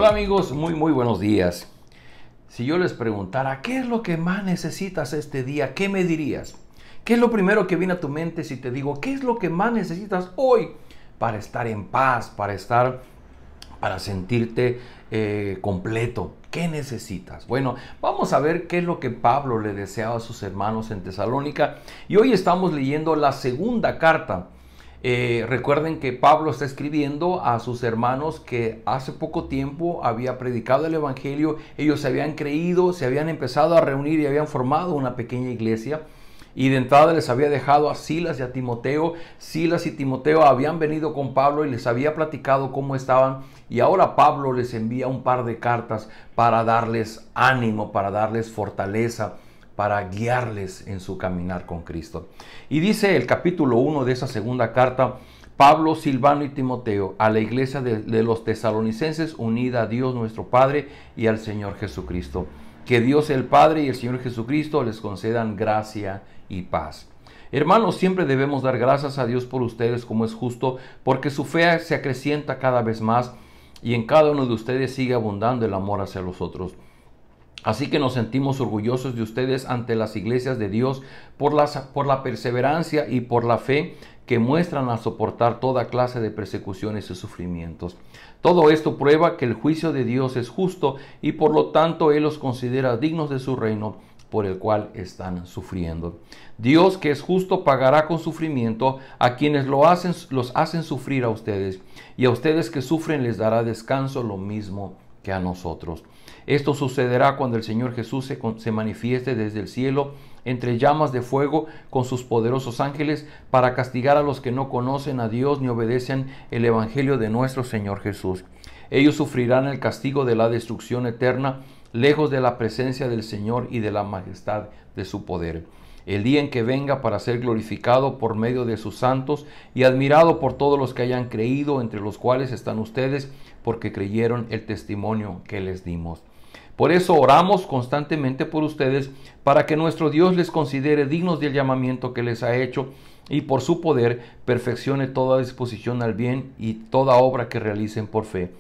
Hola amigos, muy buenos días. Si yo les preguntara, ¿qué es lo que más necesitas este día? ¿Qué me dirías? ¿Qué es lo primero que viene a tu mente si te digo, qué es lo que más necesitas hoy para estar en paz, para sentirte completo? ¿Qué necesitas? Bueno, vamos a ver qué es lo que Pablo le deseaba a sus hermanos en Tesalónica. Y hoy estamos leyendo la segunda carta. Recuerden que Pablo está escribiendo a sus hermanos que hace poco tiempo había predicado el evangelio. Ellos se habían creído, se habían empezado a reunir y habían formado una pequeña iglesia. Y de entrada les había dejado a Silas y a Timoteo. Silas y Timoteo habían venido con Pablo y les había platicado cómo estaban. Y ahora Pablo les envía un par de cartas para darles ánimo, para darles fortaleza, para guiarles en su caminar con Cristo. Y dice el capítulo 1 de esa segunda carta: Pablo, Silvano y Timoteo, a la iglesia de los tesalonicenses, unida a Dios nuestro Padre y al Señor Jesucristo. Que Dios el Padre y el Señor Jesucristo les concedan gracia y paz. Hermanos, siempre debemos dar gracias a Dios por ustedes, como es justo, porque su fe se acrecienta cada vez más y en cada uno de ustedes sigue abundando el amor hacia los otros. Así que nos sentimos orgullosos de ustedes ante las iglesias de Dios por la perseverancia y por la fe que muestran al soportar toda clase de persecuciones y sufrimientos. Todo esto prueba que el juicio de Dios es justo y por lo tanto Él los considera dignos de su reino por el cual están sufriendo. Dios, que es justo, pagará con sufrimiento a quienes los hacen sufrir a ustedes, y a ustedes que sufren les dará descanso, lo mismo que a nosotros. Esto sucederá cuando el Señor Jesús se manifieste desde el cielo entre llamas de fuego con sus poderosos ángeles para castigar a los que no conocen a Dios ni obedecen el evangelio de nuestro Señor Jesús. Ellos sufrirán el castigo de la destrucción eterna, lejos de la presencia del Señor y de la majestad de su poder. El día en que venga para ser glorificado por medio de sus santos y admirado por todos los que hayan creído, entre los cuales están ustedes, porque creyeron el testimonio que les dimos. Por eso oramos constantemente por ustedes, para que nuestro Dios les considere dignos del llamamiento que les ha hecho, y por su poder perfeccione toda disposición al bien y toda obra que realicen por fe.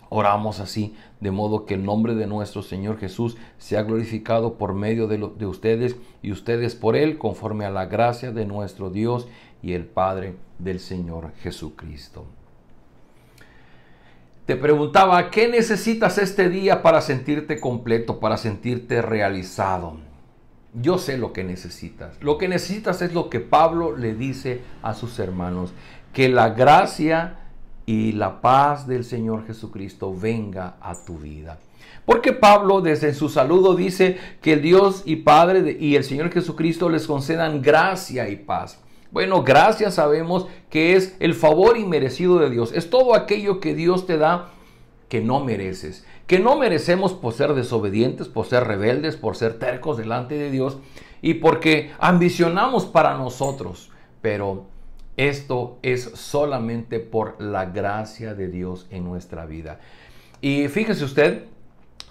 Oramos así, de modo que el nombre de nuestro Señor Jesús sea glorificado por medio de ustedes y ustedes por Él, conforme a la gracia de nuestro Dios y el Padre del Señor Jesucristo. Te preguntaba, ¿qué necesitas este día para sentirte completo, para sentirte realizado? Yo sé lo que necesitas. Lo que necesitas es lo que Pablo le dice a sus hermanos: que la gracia y la paz del Señor Jesucristo venga a tu vida. Porque Pablo desde su saludo dice que el Dios y Padre y el Señor Jesucristo les concedan gracia y paz. Bueno, gracia sabemos que es el favor inmerecido de Dios. Es todo aquello que Dios te da que no mereces. Que no merecemos por ser desobedientes, por ser rebeldes, por ser tercos delante de Dios y porque ambicionamos para nosotros. Pero esto es solamente por la gracia de Dios en nuestra vida. Y fíjese usted,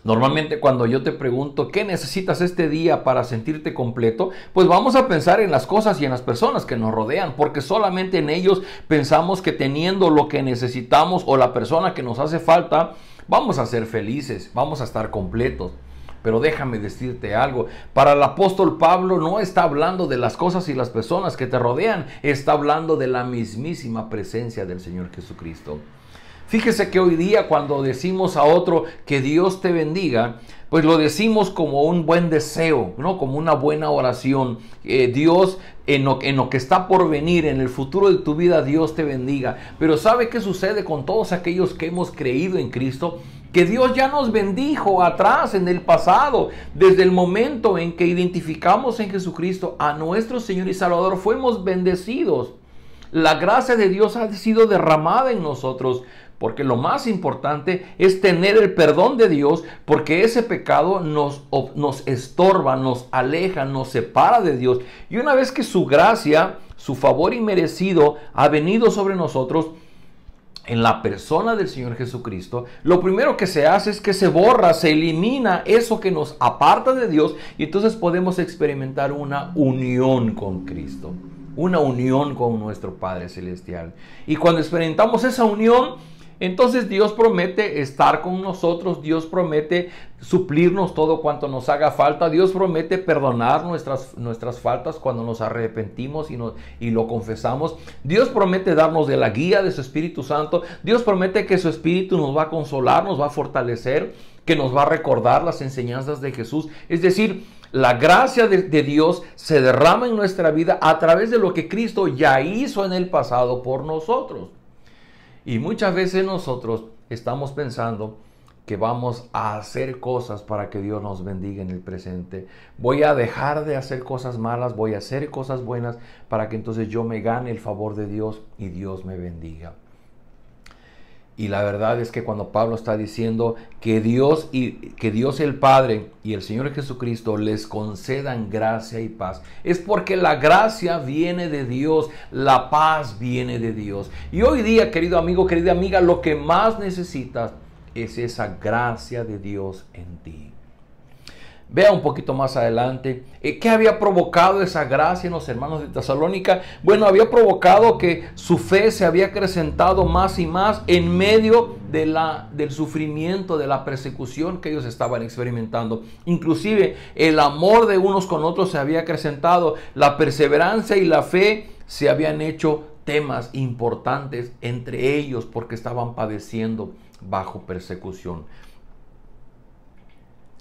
normalmente cuando yo te pregunto ¿qué necesitas este día para sentirte completo? Pues vamos a pensar en las cosas y en las personas que nos rodean, porque solamente en ellos pensamos que teniendo lo que necesitamos o la persona que nos hace falta, vamos a ser felices, vamos a estar completos. Pero déjame decirte algo, para el apóstol Pablo no está hablando de las cosas y las personas que te rodean, está hablando de la mismísima presencia del Señor Jesucristo. Fíjese que hoy día cuando decimos a otro que Dios te bendiga, pues lo decimos como un buen deseo, ¿no? Como una buena oración. Dios, en lo que está por venir, en el futuro de tu vida, Dios te bendiga. Pero ¿sabe qué sucede con todos aquellos que hemos creído en Cristo? Que Dios ya nos bendijo atrás, en el pasado. Desde el momento en que identificamos en Jesucristo a nuestro Señor y Salvador, fuimos bendecidos. La gracia de Dios ha sido derramada en nosotros, porque lo más importante es tener el perdón de Dios, porque ese pecado nos estorba, nos aleja, nos separa de Dios. Y una vez que su gracia, su favor inmerecido ha venido sobre nosotros, en la persona del Señor Jesucristo, lo primero que se hace es que se borra, se elimina eso que nos aparta de Dios, y entonces podemos experimentar una unión con Cristo, una unión con nuestro Padre Celestial. Y cuando experimentamos esa unión, Entonces Dios promete estar con nosotros, Dios promete suplirnos todo cuanto nos haga falta, Dios promete perdonar nuestras faltas cuando nos arrepentimos y lo confesamos, Dios promete darnos de la guía de su Espíritu Santo, Dios promete que su Espíritu nos va a consolar, nos va a fortalecer, que nos va a recordar las enseñanzas de Jesús. Es decir, la gracia de Dios se derrama en nuestra vida a través de lo que Cristo ya hizo en el pasado por nosotros. Y muchas veces nosotros estamos pensando que vamos a hacer cosas para que Dios nos bendiga en el presente. Voy a dejar de hacer cosas malas, voy a hacer cosas buenas para que entonces yo me gane el favor de Dios y Dios me bendiga. Y la verdad es que cuando Pablo está diciendo que Dios el Padre y el Señor Jesucristo les concedan gracia y paz, es porque la gracia viene de Dios, la paz viene de Dios. Y hoy día, querido amigo, querida amiga, lo que más necesitas es esa gracia de Dios en ti. Vea un poquito más adelante, ¿qué había provocado esa gracia en los hermanos de Tesalónica? Bueno, había provocado que su fe se había acrecentado más y más en medio del sufrimiento, de la persecución que ellos estaban experimentando. Inclusive el amor de unos con otros se había acrecentado, la perseverancia y la fe se habían hecho temas importantes entre ellos porque estaban padeciendo bajo persecución.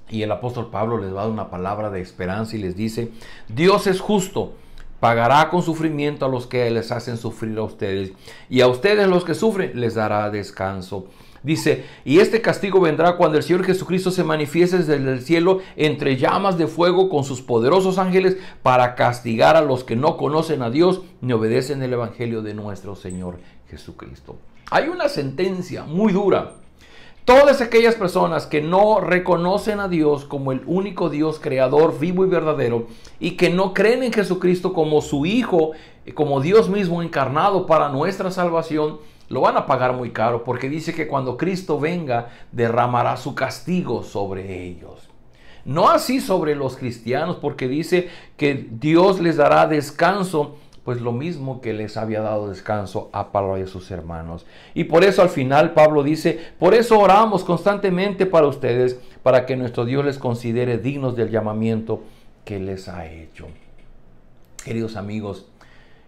Y el apóstol Pablo les va a dar una palabra de esperanza y les dice: Dios es justo, pagará con sufrimiento a los que les hacen sufrir a ustedes, y a ustedes los que sufren les dará descanso. Dice: y este castigo vendrá cuando el Señor Jesucristo se manifieste desde el cielo entre llamas de fuego con sus poderosos ángeles para castigar a los que no conocen a Dios ni obedecen el evangelio de nuestro Señor Jesucristo. Hay una sentencia muy dura. Todas aquellas personas que no reconocen a Dios como el único Dios creador, vivo y verdadero, y que no creen en Jesucristo como su Hijo, como Dios mismo encarnado para nuestra salvación, lo van a pagar muy caro, porque dice que cuando Cristo venga, derramará su castigo sobre ellos. No así sobre los cristianos, porque dice que Dios les dará descanso, pues lo mismo que les había dado descanso a Pablo y a sus hermanos. Y por eso al final Pablo dice: por eso oramos constantemente para ustedes, para que nuestro Dios les considere dignos del llamamiento que les ha hecho. Queridos amigos,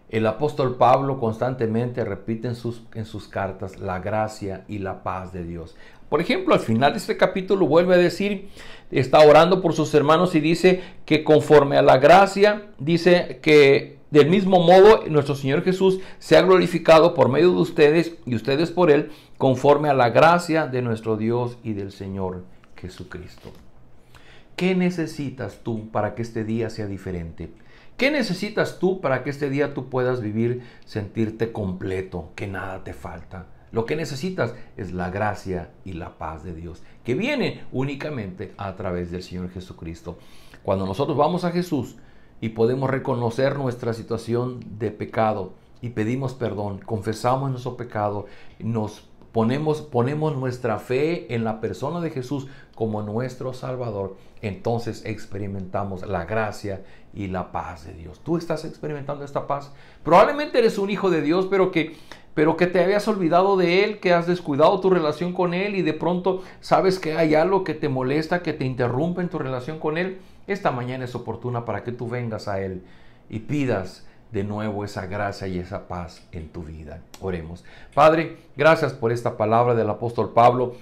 el apóstol Pablo constantemente repite en sus cartas la gracia y la paz de Dios. Por ejemplo, al final de este capítulo vuelve a decir, está orando por sus hermanos y dice que conforme a la gracia, dice que del mismo modo, nuestro Señor Jesús se ha glorificado por medio de ustedes y ustedes por Él, conforme a la gracia de nuestro Dios y del Señor Jesucristo. ¿Qué necesitas tú para que este día sea diferente? ¿Qué necesitas tú para que este día tú puedas vivir, sentirte completo, que nada te falta? Lo que necesitas es la gracia y la paz de Dios, que viene únicamente a través del Señor Jesucristo. Cuando nosotros vamos a Jesús y podemos reconocer nuestra situación de pecado y pedimos perdón, confesamos nuestro pecado, nos ponemos nuestra fe en la persona de Jesús como nuestro Salvador, entonces experimentamos la gracia y la paz de Dios. ¿Tú estás experimentando esta paz? Probablemente eres un hijo de Dios, pero que te habías olvidado de Él, que has descuidado tu relación con Él y de pronto sabes que hay algo que te molesta, que te interrumpe en tu relación con Él. Esta mañana es oportuna para que tú vengas a Él y pidas de nuevo esa gracia y esa paz en tu vida. Oremos. Padre, gracias por esta palabra del apóstol Pablo.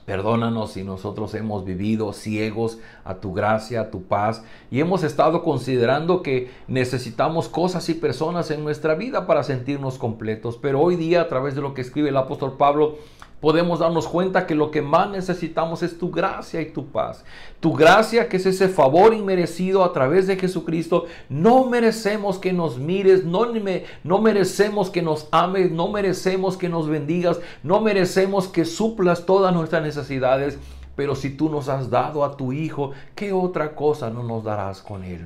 Perdónanos si nosotros hemos vivido ciegos a tu gracia, a tu paz, y hemos estado considerando que necesitamos cosas y personas en nuestra vida para sentirnos completos. Pero hoy día, a través de lo que escribe el apóstol Pablo, podemos darnos cuenta que lo que más necesitamos es tu gracia y tu paz. Tu gracia, que es ese favor inmerecido a través de Jesucristo. No merecemos que nos mires, no merecemos que nos ames, no merecemos que nos bendigas, no merecemos que suplas todas nuestras necesidades. Pero si tú nos has dado a tu Hijo, ¿qué otra cosa no nos darás con Él?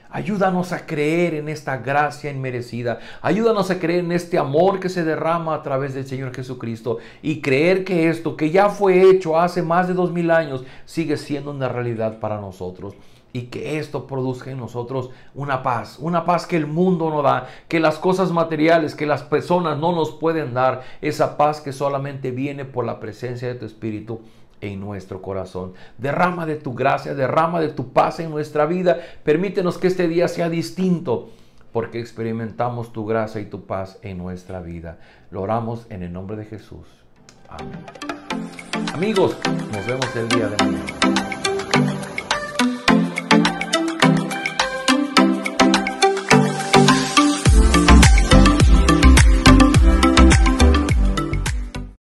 Ayúdanos a creer en esta gracia inmerecida. Ayúdanos a creer en este amor que se derrama a través del Señor Jesucristo. Y creer que esto que ya fue hecho hace más de 2000 años sigue siendo una realidad para nosotros. y que esto produzca en nosotros una paz que el mundo no da, que las cosas materiales, que las personas no nos pueden dar, esa paz que solamente viene por la presencia de tu Espíritu en nuestro corazón. Derrama de tu gracia, derrama de tu paz en nuestra vida. Permítenos que este día sea distinto, porque experimentamos tu gracia y tu paz en nuestra vida. Lo oramos en el nombre de Jesús. Amén. Amigos, nos vemos el día de mañana.